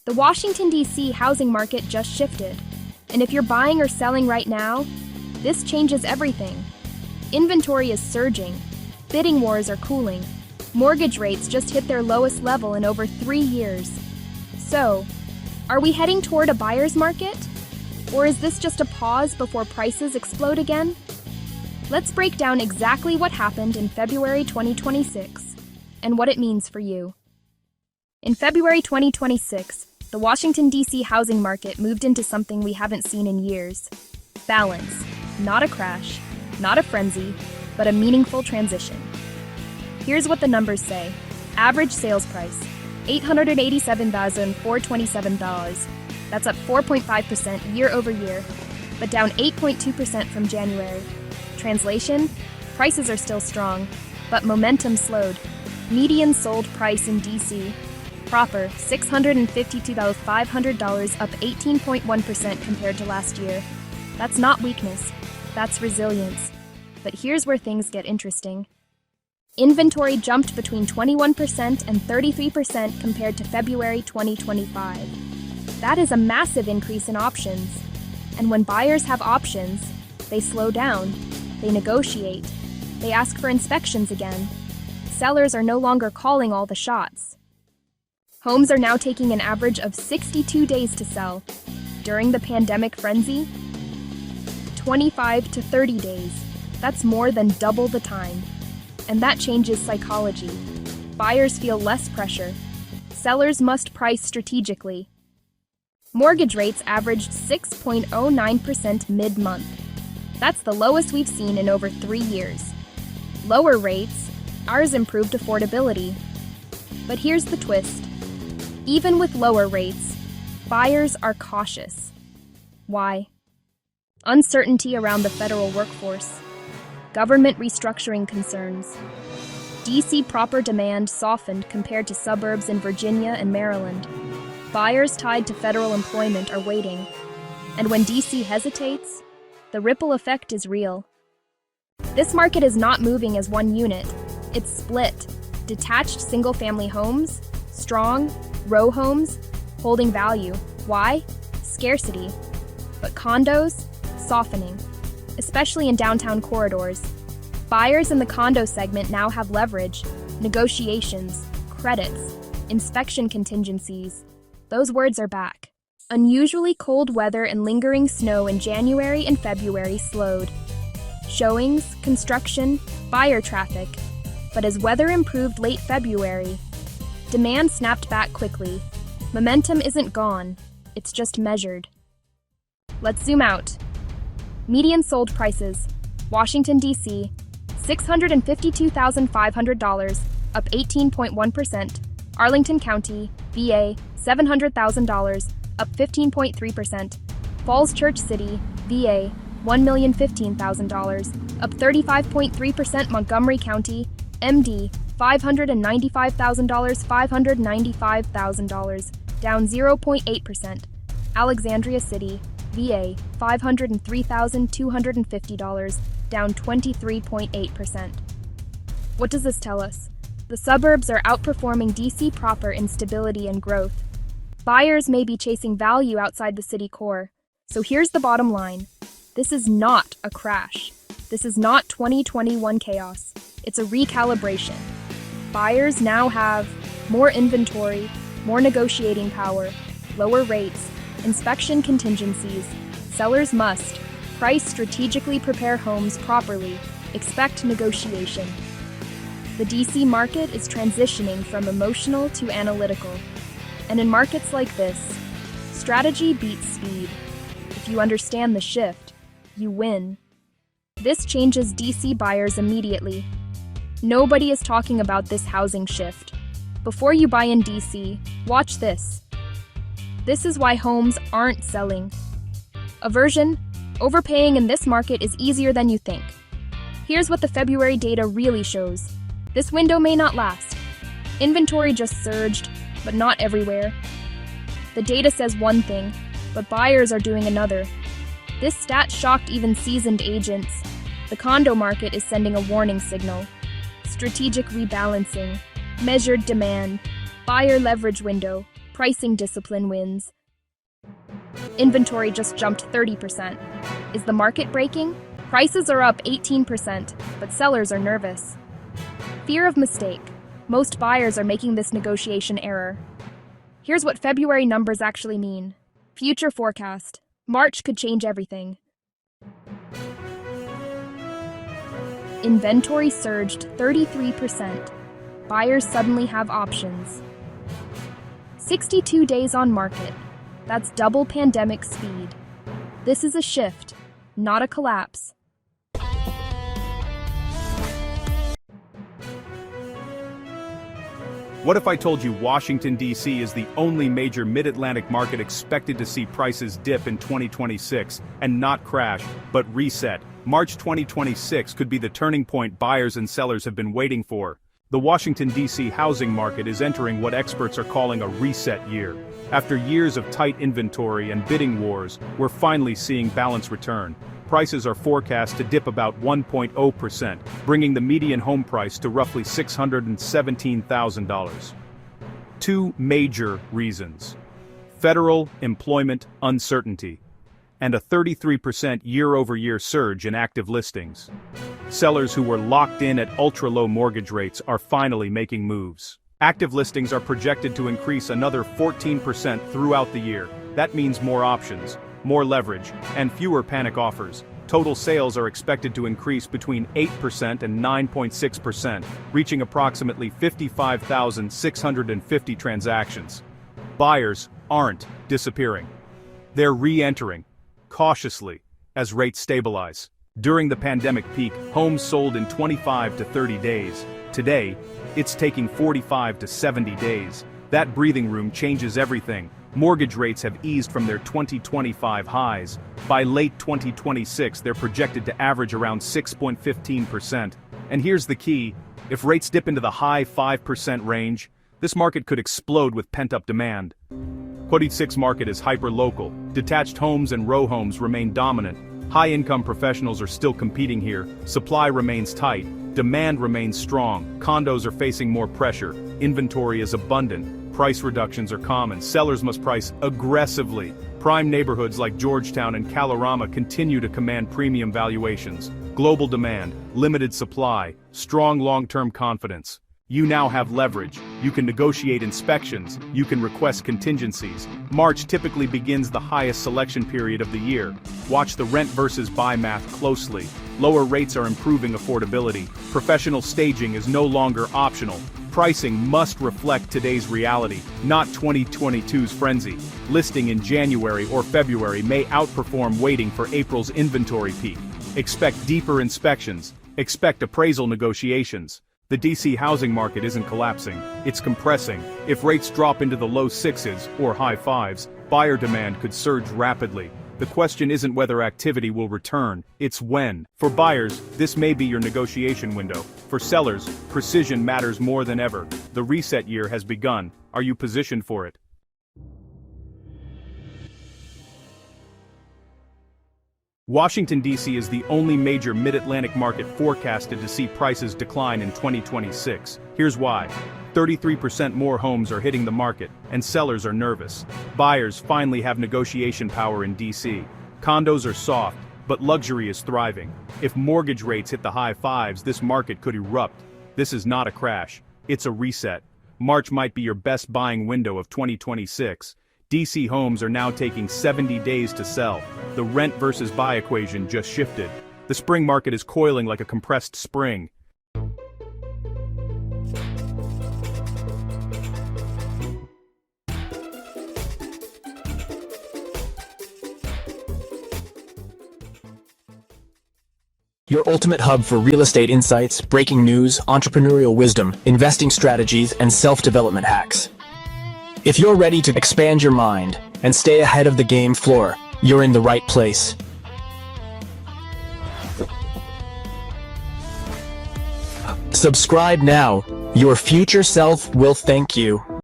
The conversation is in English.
The Washington, D.C. housing market just shifted. And if you're buying or selling right now, this changes everything. Inventory is surging. Bidding wars are cooling. Mortgage rates just hit their lowest level in over 3 years. So, are we heading toward a buyer's market? Or is this just a pause before prices explode again? Let's break down exactly what happened in February 2026 and what it means for you. In February 2026, the Washington, D.C. housing market moved into something we haven't seen in years. Balance. Not a crash, not a frenzy, but a meaningful transition. Here's what the numbers say. Average sales price, $887,427. That's up 4.5% year over year, but down 8.2% from January. Translation, prices are still strong, but momentum slowed. Median sold price in D.C. proper, $652,500, up 18.1% compared to last year. That's not weakness, that's resilience. But here's where things get interesting. Inventory jumped between 21% and 33% compared to February 2025. That is a massive increase in options. And when buyers have options, they slow down, they negotiate, they ask for inspections again. Sellers are no longer calling all the shots. Homes are now taking an average of 62 days to sell. During the pandemic frenzy, 25 to 30 days. That's more than double the time. And that changes psychology. Buyers feel less pressure. Sellers must price strategically. Mortgage rates averaged 6.09% mid-month. That's the lowest we've seen in over 3 years. Lower rates, ours improved affordability. But here's the twist. Even with lower rates, buyers are cautious. Why? Uncertainty around the federal workforce. Government restructuring concerns. D.C. proper demand softened compared to suburbs in Virginia and Maryland. Buyers tied to federal employment are waiting. And when D.C. hesitates, the ripple effect is real. This market is not moving as one unit. It's split. Detached single-family homes, strong, row homes, holding value. Why? Scarcity. But condos, softening. Especially in downtown corridors. Buyers in the condo segment now have leverage, negotiations, credits, inspection contingencies. Those words are back. Unusually cold weather and lingering snow in January and February slowed showings, construction, buyer traffic. But as weather improved late February, demand snapped back quickly. Momentum isn't gone, it's just measured. Let's zoom out. Median sold prices, Washington, D.C., $652,500, up 18.1%. Arlington County, VA, $700,000, up 15.3%. Falls Church City, VA, $1,015,000, up 35.3%. Montgomery County, MD, $595,000, $595,000, down 0.8%. Alexandria City, VA, $503,250, down 23.8%. What does this tell us? The suburbs are outperforming D.C. proper in stability and growth. Buyers may be chasing value outside the city core. So here's the bottom line. This is not a crash. This is not 2021 chaos. It's a recalibration. Buyers now have more inventory, more negotiating power, lower rates, inspection contingencies. Sellers must price strategically, prepare homes properly, expect negotiation. The DC market is transitioning from emotional to analytical. And in markets like this, strategy beats speed. If you understand the shift, you win. This changes DC buyers immediately. Nobody is talking about this housing shift. Before you buy in DC, watch this. This is why homes aren't selling. Aversion, overpaying in this market is easier than you think. Here's what the February data really shows. This window may not last. Inventory just surged, but not everywhere. The data says one thing, but buyers are doing another. This stat shocked even seasoned agents. The condo market is sending a warning signal. Strategic rebalancing, measured demand, buyer leverage window. Pricing discipline wins. Inventory just jumped 30%. Is the market breaking? Prices are up 18%, but sellers are nervous. Fear of mistake. Most buyers are making this negotiation error. Here's what February numbers actually mean. Future forecast. March could change everything. Inventory surged 33%. Buyers suddenly have options. 62 days on market. That's double pandemic speed. This is a shift, not a collapse. What if I told you Washington, D.C. is the only major mid-Atlantic market expected to see prices dip in 2026 and not crash, but reset? March 2026 could be the turning point buyers and sellers have been waiting for. The Washington, D.C. housing market is entering what experts are calling a reset year. After years of tight inventory and bidding wars, we're finally seeing balance return. Prices are forecast to dip about 1.0%, bringing the median home price to roughly $617,000. Two major reasons: federal employment uncertainty, and a 33% year-over-year surge in active listings. Sellers who were locked in at ultra-low mortgage rates are finally making moves. Active listings are projected to increase another 14% throughout the year. That means more options, more leverage, and fewer panic offers. Total sales are expected to increase between 8% and 9.6%, reaching approximately 55,650 transactions. Buyers aren't disappearing. They're re-entering, cautiously, as rates stabilize. During the pandemic peak, homes sold in 25 to 30 days. Today, it's taking 45 to 70 days. That breathing room changes everything. Mortgage rates have eased from their 2025 highs. By late 2026, they're projected to average around 6.15%. And here's the key: if rates dip into the high 5% range, this market could explode with pent-up demand. Quote 6 market is hyper-local. Detached homes and row homes remain dominant. High-income professionals are still competing here. Supply remains tight. Demand remains strong. Condos are facing more pressure. Inventory is abundant. Price reductions are common. Sellers must price aggressively. Prime neighborhoods like Georgetown and Kalorama continue to command premium valuations. Global demand, limited supply, strong long-term confidence. You now have leverage. You can negotiate inspections. You can request contingencies. March typically begins the highest selection period of the year. Watch the rent versus buy math closely. Lower rates are improving affordability. Professional staging is no longer optional. Pricing must reflect today's reality, not 2022's frenzy. Listing in January or February may outperform waiting for April's inventory peak. Expect deeper inspections. Expect appraisal negotiations. The DC housing market isn't collapsing, it's compressing. If rates drop into the low 6s or high 5s, buyer demand could surge rapidly. The question isn't whether activity will return, it's when. For buyers, this may be your negotiation window. For sellers, precision matters more than ever. The reset year has begun. Are you positioned for it? Washington, D.C. is the only major mid-Atlantic market forecasted to see prices decline in 2026. Here's why. 33% more homes are hitting the market, and sellers are nervous. Buyers finally have negotiation power in D.C. Condos are soft, but luxury is thriving. If mortgage rates hit the high 5s, this market could erupt. This is not a crash. It's a reset. March might be your best buying window of 2026. DC homes are now taking 70 days to sell. The rent versus buy equation just shifted. The spring market is coiling like a compressed spring. Your ultimate hub for real estate insights, breaking news, entrepreneurial wisdom, investing strategies, and self-development hacks. If you're ready to expand your mind and stay ahead of the game floor, you're in the right place. Subscribe now. Your future self will thank you.